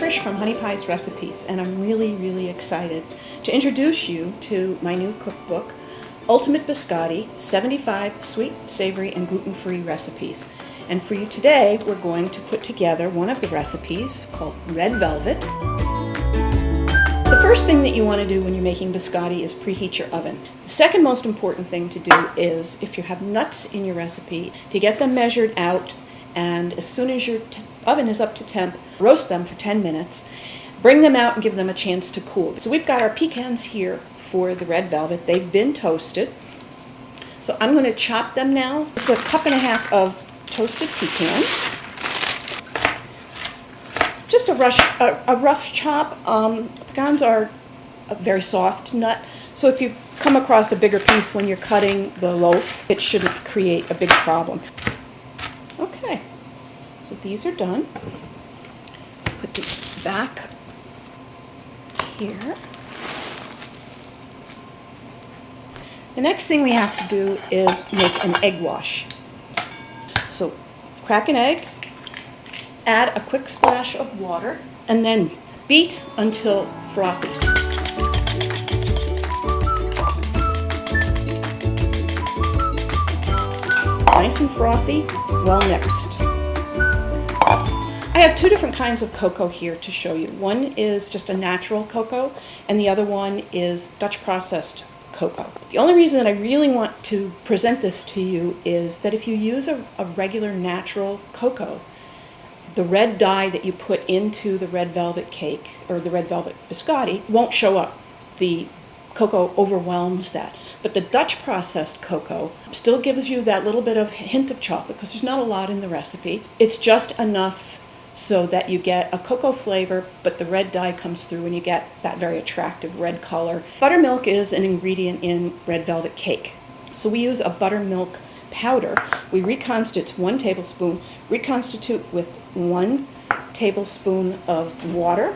Trish from Honey Pies Recipes, and I'm really excited to introduce you to my new cookbook, Ultimate Biscotti, 75 sweet, savory, and gluten-free recipes. And for you today, we're going to put together one of the recipes called Red Velvet. The first thing that you want to do when you're making biscotti is preheat your oven. The second most important thing to do is, if you have nuts in your recipe, to get them measured out, and as soon as your oven is up to temp, roast them for 10 minutes. Bring them out and give them a chance to cool. So we've got our pecans here for the red velvet. They've been toasted. So I'm going to chop them now. This is a cup and a half of toasted pecans. Just a rough chop. Pecans are a very soft nut, so if you come across a bigger piece when you're cutting the loaf, it shouldn't create a big problem. Okay, so these are done. Put these back here. The next thing we have to do is make an egg wash. So crack an egg, add a quick splash of water, and then beat until frothy. Nice and frothy, well mixed. I have two different kinds of cocoa here to show you. One is just a natural cocoa, and the other one is Dutch processed cocoa. The only reason that I really want to present this to you is that if you use a regular natural cocoa, the red dye that you put into the red velvet cake or the red velvet biscotti won't show up. The cocoa overwhelms that. But the Dutch processed cocoa still gives you that little bit of hint of chocolate because there's not a lot in the recipe. It's just enough so that you get a cocoa flavor, but the red dye comes through and you get that very attractive red color. Buttermilk is an ingredient in red velvet cake. So we use a buttermilk powder. We reconstitute 1 tablespoon, reconstitute with 1 tablespoon of water.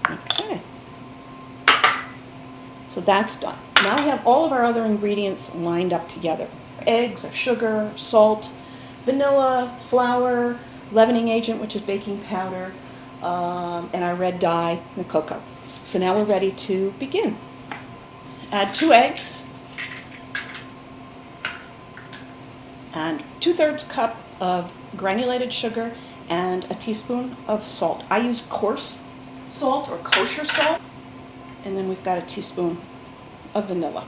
Okay. So that's done. Now we have all of our other ingredients lined up together. Eggs, or sugar, salt, vanilla, flour, leavening agent, which is baking powder, and our red dye, and the cocoa. So now we're ready to begin. Add 2 eggs and 2/3 cup of granulated sugar and a teaspoon of salt. I use coarse salt or kosher salt, and then we've got a teaspoon of vanilla.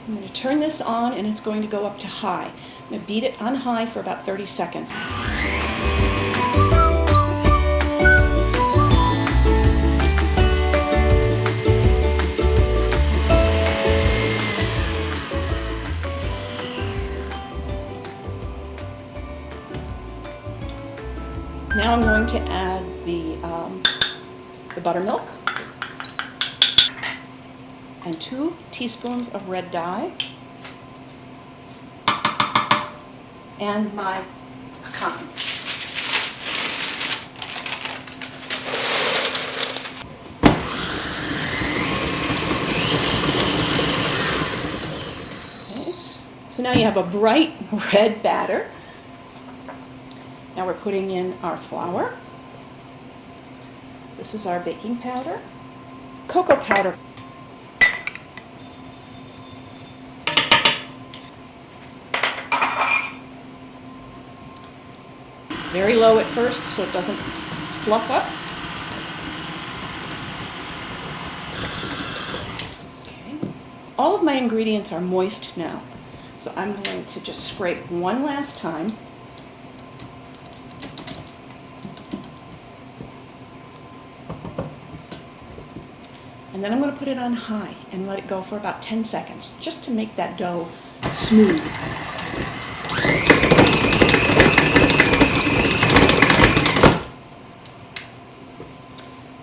I'm going to turn this on and it's going to go up to high. I'm going to beat it on high for about 30 seconds. Now I'm going to add the buttermilk and 2 teaspoons of red dye and my pecans. Okay. So now you have a bright red batter. Now we're putting in our flour. This is our baking powder. Cocoa powder. Very low at first so it doesn't fluff up. Okay. All of my ingredients are moist now. So I'm going to just scrape one last time. And then I'm going to put it on high and let it go for about 10 seconds, just to make that dough smooth.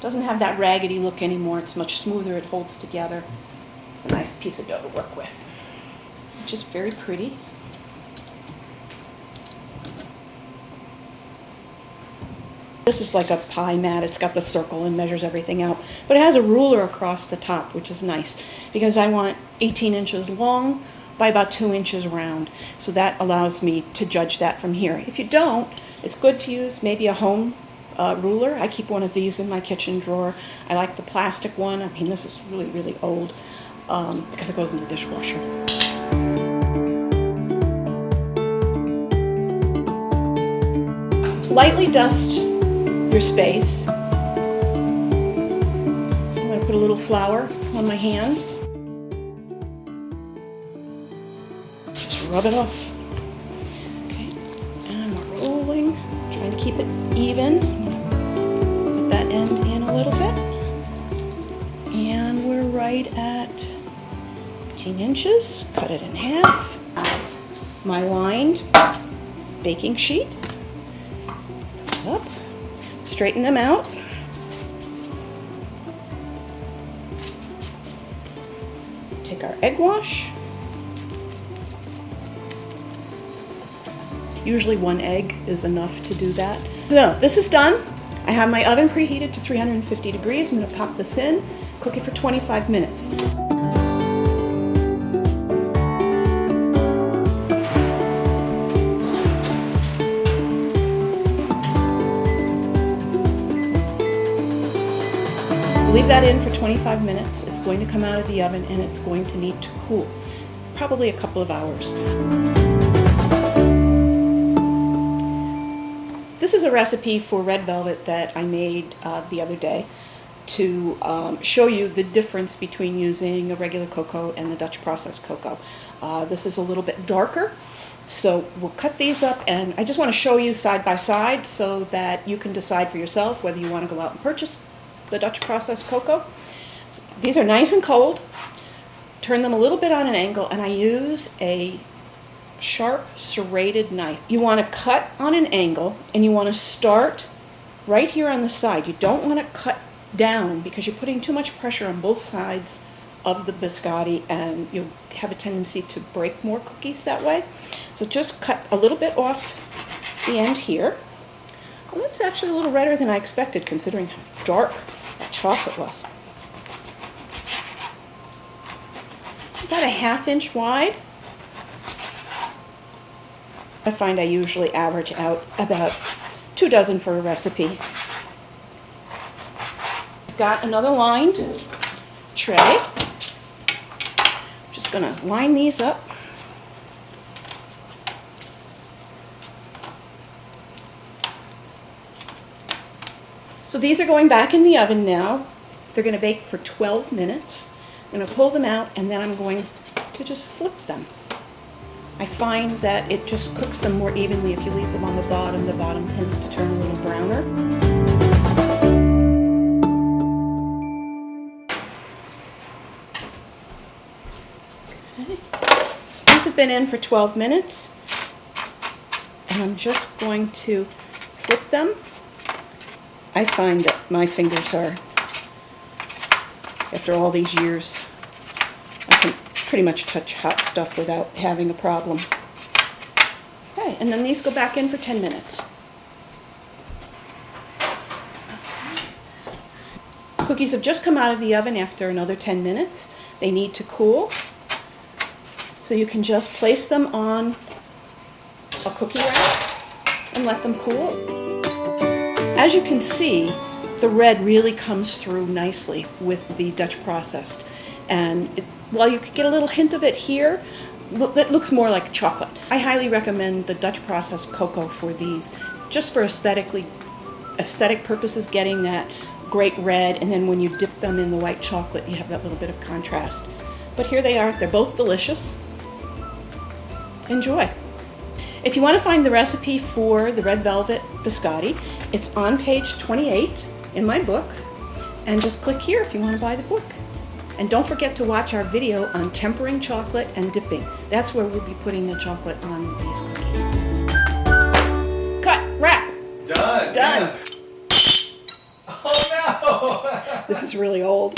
Doesn't have that raggedy look anymore. It's much smoother. It holds together. It's a nice piece of dough to work with. Just very pretty. This is like a pie mat. It's got the circle and measures everything out. But it has a ruler across the top, which is nice because I want 18 inches long by about 2 inches around. So that allows me to judge that from here. If you don't, it's good to use maybe a home ruler. I keep one of these in my kitchen drawer. I like the plastic one. I mean, this is really, really old because it goes in the dishwasher. Lightly dust your space. So I'm going to put a little flour on my hands. Just rub it off. Okay, and we're rolling, trying to keep it even. Put that end in a little bit. And we're right at 18 inches. Cut it in half. My lined baking sheet. Those up. Straighten them out. Take our egg wash. Usually 1 egg is enough to do that. So this is done. I have my oven preheated to 350 degrees. I'm going to pop this in, cook it for 25 minutes. Leave that in for 25 minutes. It's going to come out of the oven and it's going to need to cool, probably a couple of hours. This is a recipe for red velvet that I made the other day to show you the difference between using a regular cocoa and the Dutch processed cocoa. This is a little bit darker, so we'll cut these up, and I just want to show you side by side so that you can decide for yourself whether you want to go out and purchase the Dutch processed cocoa. So these are nice and cold. Turn them a little bit on an angle, and I use a sharp serrated knife. You want to cut on an angle, and you want to start right here on the side. You don't want to cut down because you're putting too much pressure on both sides of the biscotti, and you'll have a tendency to break more cookies that way. So just cut a little bit off the end here. Well, that's actually a little redder than I expected, considering how dark that chocolate was. About a 1/2 inch wide. I find I usually average out about 2 dozen for a recipe. Got another lined tray. Just gonna line these up. So these are going back in the oven now. They're going to bake for 12 minutes. I'm going to pull them out, and then I'm going to just flip them. I find that it just cooks them more evenly if you leave them on the bottom. The bottom tends to turn a little browner. Okay. So these have been in for 12 minutes, and I'm just going to flip them. I find that my fingers are, after all these years, I can pretty much touch hot stuff without having a problem. Okay, and then these go back in for 10 minutes. Cookies have just come out of the oven after another 10 minutes. They need to cool. So you can just place them on a cookie rack and let them cool. As you can see, the red really comes through nicely with the Dutch processed. And while you could get a little hint of it here, it looks more like chocolate. I highly recommend the Dutch processed cocoa for these, just for aesthetic purposes, getting that great red, and then when you dip them in the white chocolate, you have that little bit of contrast. But here they are. They're both delicious. Enjoy. If you want to find the recipe for the red velvet biscotti, it's on page 28 in my book, and just click here if you want to buy the book. And don't forget to watch our video on tempering chocolate and dipping. That's where we'll be putting the chocolate on these cookies. Cut, wrap. Done. Done. Oh no! This is really old.